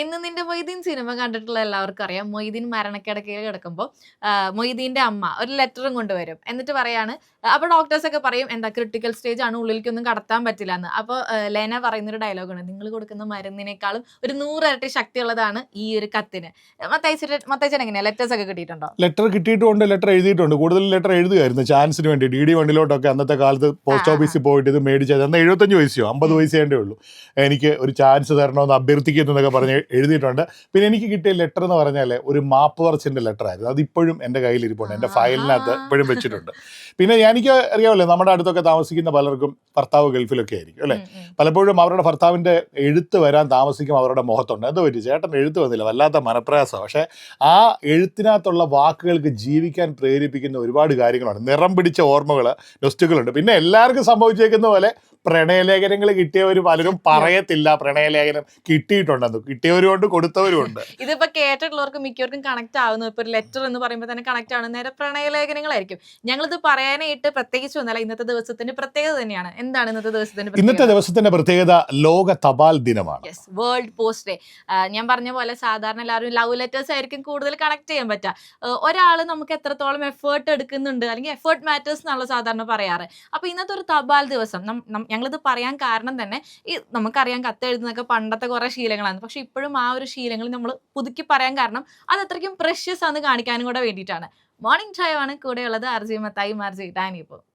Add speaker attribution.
Speaker 1: എന്ന് നിന്റെ മൊയ്തീൻ സിനിമ കണ്ടിട്ടുള്ള എല്ലാവർക്കും അറിയാം. മൊയ്തീൻ മരണക്കിടക്കയിൽ കിടക്കുമ്പോൾ മൊയ്തീന്റെ അമ്മ ഒരു ലെറ്ററും കൊണ്ടുവരും. എന്നിട്ട് പറയാണ് അപ്പോൾ ഡോക്ടേഴ്സൊക്കെ പറയും എന്താ ക്രിട്ടിക്കൽ സ്റ്റേജ് ആണ്, ഉള്ളിലേക്കൊന്നും കടത്താൻ പറ്റില്ലാന്ന്. അപ്പോൾ ലെന പറയുന്നൊരു ഡയലോഗാണ്, നിങ്ങൾ കൊടുക്കുന്ന മരുന്നിനേക്കാളും ഒരു 100 ഇരട്ടി ശക്തിയുള്ളതാണ് ഈ ഒരു കത്തിന്. മത്തച്ചൻ എങ്ങനെയാ, ലെറ്റേഴ്സ് ഒക്കെ കിട്ടിയിട്ടുണ്ടോ?
Speaker 2: ലെറ്റർ കിട്ടിയിട്ടുണ്ട്, ലെറ്റർ എഴുതിയിട്ടുണ്ട്. കൂടുതൽ ലെറ്റർ എഴുതുമായിരുന്നു ചാൻസിന് വേണ്ടി. DD1 അന്നത്തെ കാലത്ത് പോസ്റ്റ് ഓഫീസിൽ പോയിട്ട് ഇത് മേടിച്ചത്. അന്ന് 75 വയസ്സോ 50 വയസ്സേണ്ടേ ഉള്ളൂ. എനിക്ക് ഒരു ചാൻസ് തരണമെന്ന് അഭ്യർത്ഥിക്കുന്നതൊക്കെ പറഞ്ഞ് എഴുതിയിട്ടുണ്ട്. പിന്നെ എനിക്ക് കിട്ടിയ ലെറ്റർ എന്ന് പറഞ്ഞാൽ ഒരു മാപ്പ് പറച്ചിൻ്റെ ലെറ്റർ ആയിരുന്നു. അതിപ്പോഴും എൻ്റെ കയ്യിലിരിപ്പുണ്ട്, എൻ്റെ ഫയലിനകത്ത് ഇപ്പോഴും വെച്ചിട്ടുണ്ട്. പിന്നെ എനിക്ക് അറിയാമല്ലോ, നമ്മുടെ അടുത്തൊക്കെ താമസിക്കുന്ന പലർക്കും ഭർത്താവ് ഗൾഫിലൊക്കെ ആയിരിക്കും അല്ലേ. പലപ്പോഴും അവരുടെ ഭർത്താവിൻ്റെ എഴുത്ത് വരാൻ താമസിക്കും അവരുടെ മുഖത്തുണ്ട്. എന്തോ പറ്റി ചേട്ടൻ എഴുത്ത് വന്നില്ല, വല്ലാത്ത മനപ്രയാസമാണ്. പക്ഷേ ആ എഴുത്തിനകത്തുള്ള വാക്കുകൾക്ക് ജീവിക്കാൻ പ്രേരിപ്പിക്കുന്ന ഒരുപാട് കാര്യങ്ങളാണ്. നിറം പിടിച്ച ഓർമ്മകൾ, നൊസ്റ്റുകളുണ്ട്. പിന്നെ എല്ലാവർക്കും സംഭവിച്ചേക്കുന്ന പോലെ പ്രണയലേഖനങ്ങൾ കിട്ടിയവർ പലരും പറയത്തില്ല പ്രണയലേഖനം കിട്ടിയിട്ടുണ്ടെന്ന്. കിട്ടിയവരുമുണ്ട്, കൊടുത്തവരുമുണ്ട്.
Speaker 1: ഇതിപ്പോ കേട്ടിട്ടുള്ളവർക്ക് മിക്കവർക്കും കണക്ട് ആവുന്നു. ഇപ്പൊ ഒരു ലെറ്റർ എന്ന് പറയുമ്പോൾ തന്നെ കണക്ട് ആണ്. നേരെ പ്രണയലേഖനങ്ങളായിരിക്കും. ഞങ്ങളിത് പറയാനായിട്ട് പ്രത്യേകിച്ച് വന്നല്ല, ഇന്നത്തെ ദിവസത്തിന്റെ പ്രത്യേകത തന്നെയാണ്. എന്താണ്
Speaker 2: ഇന്നത്തെ ദിവസത്തിന്റെ പ്രത്യേകത? ലോക തപാൽ ദിനമാണ്.
Speaker 1: World post day. ഞാൻ പറഞ്ഞ പോലെ സാധാരണ എല്ലാവരും ലവ് ലെറ്റേഴ്സ് ആയിരിക്കും കൂടുതൽ കണക്ട് ചെയ്യാൻ പറ്റുക. ഒരാൾ നമുക്ക് എത്രത്തോളം എഫേർട്ട് എടുക്കുന്നുണ്ട്, അല്ലെങ്കിൽ എഫേർട്ട് മാറ്റേഴ്സ് എന്നാണല്ലോ സാധാരണ പറയാറ്. അപ്പൊ ഇന്നത്തെ ഒരു തപാൽ ദിവസം ഞങ്ങളിത് പറയാൻ കാരണം തന്നെ ഈ നമുക്കറിയാം കത്തെഴുതുന്നതൊക്കെ പണ്ടത്തെ കുറെ ശീലങ്ങളാണ്. പക്ഷെ ഇപ്പോഴും ആ ഒരു ശീലങ്ങൾ നമ്മൾ പുതുക്കി പറയാൻ കാരണം അത് അത്രയ്ക്കും പ്രഷ്യസ് ആണെന്ന് കാണിക്കാനും കൂടെ വേണ്ടിയിട്ടാണ്. മോർണിംഗ് ചായ ആണ് കൂടെയുള്ളത്. RJ Mathai, RJ Danny. ഇപ്പോൾ